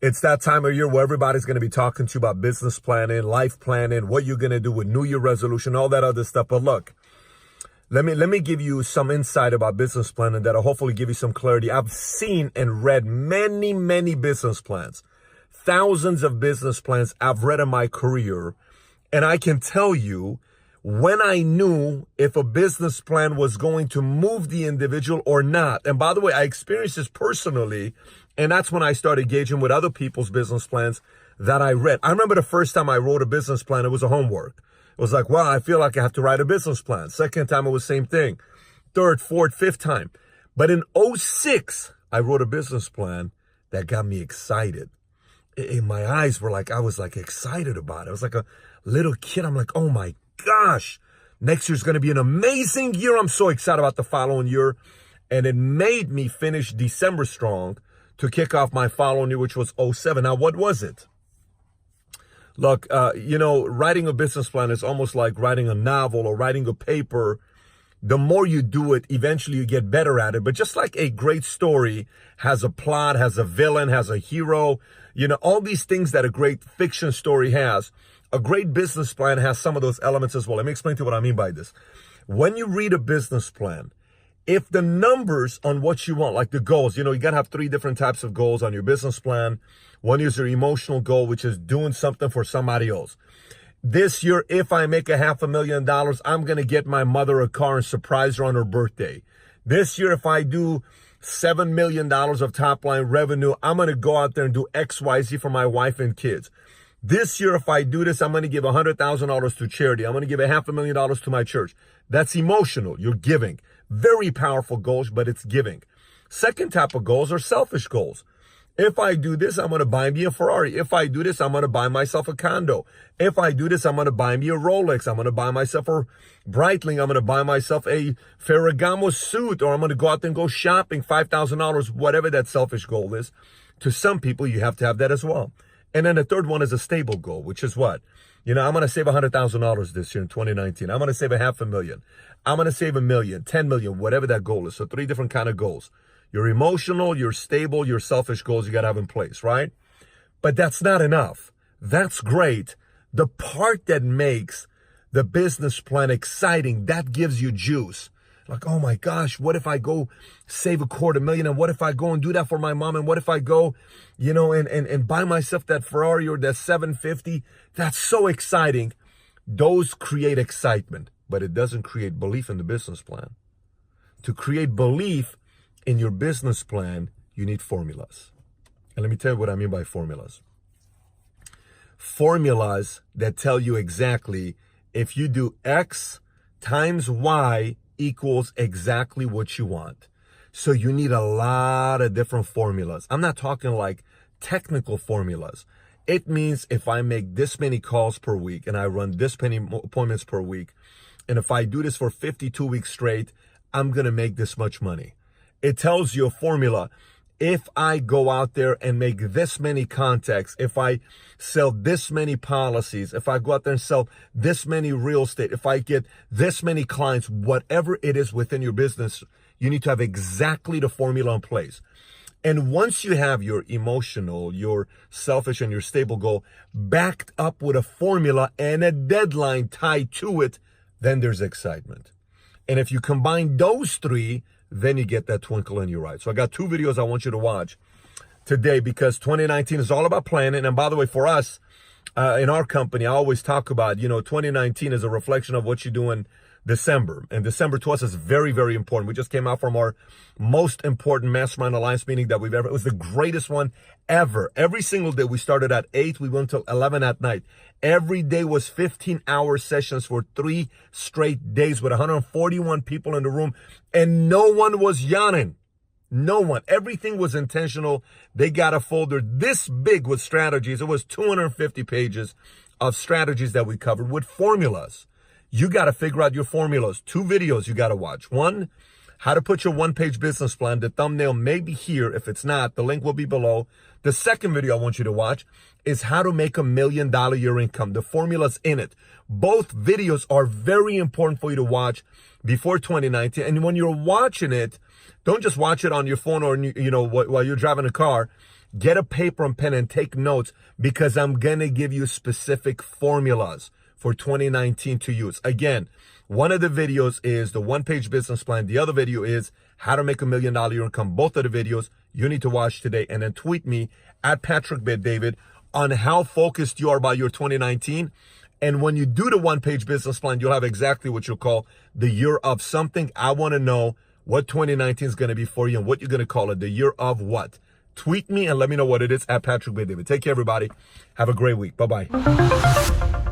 It's that time of year where everybody's going to be talking to you about business planning, life planning, what you're going to do with New Year resolution, all that other stuff. But look, let me give you some insight about business planning that'll hopefully give you some clarity. I've seen and read many business plans, thousands of business plans I've read in my career. And I can tell you, when I knew if a business plan was going to move the individual or not. And by the way, I experienced this personally, and that's when I started engaging with other people's business plans that I read. I remember the first time I wrote a business plan, it was a homework. It was like, well, I feel like I have to write a business plan. Second time, it was same thing. Third, fourth, fifth time. But in '06, I wrote a business plan that got me excited. In my eyes were like, I was like excited about it. I was like a little kid. I'm like, oh my gosh, next year's going to be an amazing year. I'm so excited about the following year. And it made me finish December strong to kick off my following year, which was '07. Now, what was it? Look, writing a business plan is almost like writing a novel or writing a paper. The more you do it, eventually you get better at it. But just like a great story has a plot, has a villain, has a hero, all these things that a great fiction story has, a great business plan has some of those elements as well. Let me explain to you what I mean by this. When you read a business plan, if the numbers on what you want, like the goals, you got to have 3 different types of goals on your business plan. One is your emotional goal, which is doing something for somebody else. This year, if I make $500,000, I'm going to get my mother a car and surprise her on her birthday. This year, if I do $7 million of top line revenue, I'm going to go out there and do XYZ for my wife and kids. This year, if I do this, I'm going to give $100,000 to charity. I'm going to give $500,000 to my church. That's emotional. You're giving. Very powerful goals, but it's giving. Second type of goals are selfish goals. If I do this, I'm going to buy me a Ferrari. If I do this, I'm going to buy myself a condo. If I do this, I'm going to buy me a Rolex. I'm going to buy myself a Breitling. I'm going to buy myself a Ferragamo suit, or I'm going to go out there and go shopping, $5,000, whatever that selfish goal is. To some people, you have to have that as well. And then the third one is a stable goal, which is what? I'm going to save $100,000 this year in 2019. I'm going to save $500,000. I'm going to save $1 million, $10 million, whatever that goal is. So 3 different kind of goals. Your emotional, your stable, your selfish goals you got to have in place, right? But that's not enough. That's great. The part that makes the business plan exciting, that gives you juice. Like, oh my gosh, what if I go save $250,000? And what if I go and do that for my mom? And what if I go, and buy myself that Ferrari or that 750? That's so exciting. Those create excitement, but it doesn't create belief in the business plan. To create belief in your business plan, you need formulas. And let me tell you what I mean by formulas. Formulas that tell you exactly if you do X times Y equals exactly what you want. So you need a lot of different formulas. I'm not talking like technical formulas. It means if I make this many calls per week and I run this many appointments per week, and if I do this for 52 weeks straight, I'm going to make this much money. It tells you a formula. If I go out there and make this many contacts, if I sell this many policies, if I go out there and sell this many real estate, if I get this many clients, whatever it is within your business, you need to have exactly the formula in place. And once you have your emotional, your selfish, and your stable goal backed up with a formula and a deadline tied to it, then there's excitement. And if you combine those 3, then you get that twinkle in your eye. So I got 2 videos I want you to watch today because 2019 is all about planning. And by the way, for us, in our company, I always talk about, 2019 is a reflection of what you do in December. And December to us is very, very important. We just came out from our most important Mastermind Alliance meeting that we've ever, it was the greatest one ever. Every single day, we started at 8, we went till 11 at night. Every day was 15-hour sessions for 3 straight days with 141 people in the room, and no one was yawning. No one. Everything was intentional. They got a folder this big with strategies. It was 250 pages of strategies that we covered with formulas. You got to figure out your formulas. 2 videos you got to watch. One, how to put your 1-page business plan. The thumbnail may be here. If it's not, the link will be below. The second video I want you to watch is how to make $1 million year income. The formula's in it. Both videos are very important for you to watch before 2019. And when you're watching it, don't just watch it on your phone or, while you're driving a car. Get a paper and pen and take notes, because I'm going to give you specific formulas for 2019 to use. Again, one of the videos is the one-page business plan. The other video is how to make $1 million year income. Both of the videos you need to watch today, and then tweet me at Patrick Bet-David on how focused you are about your 2019. And when you do the one-page business plan, you'll have exactly what you'll call the year of something. I want to know what 2019 is going to be for you and what you're going to call it. The year of what? Tweet me and let me know what it is at Patrick Bet-David. Take care, everybody. Have a great week. Bye-bye.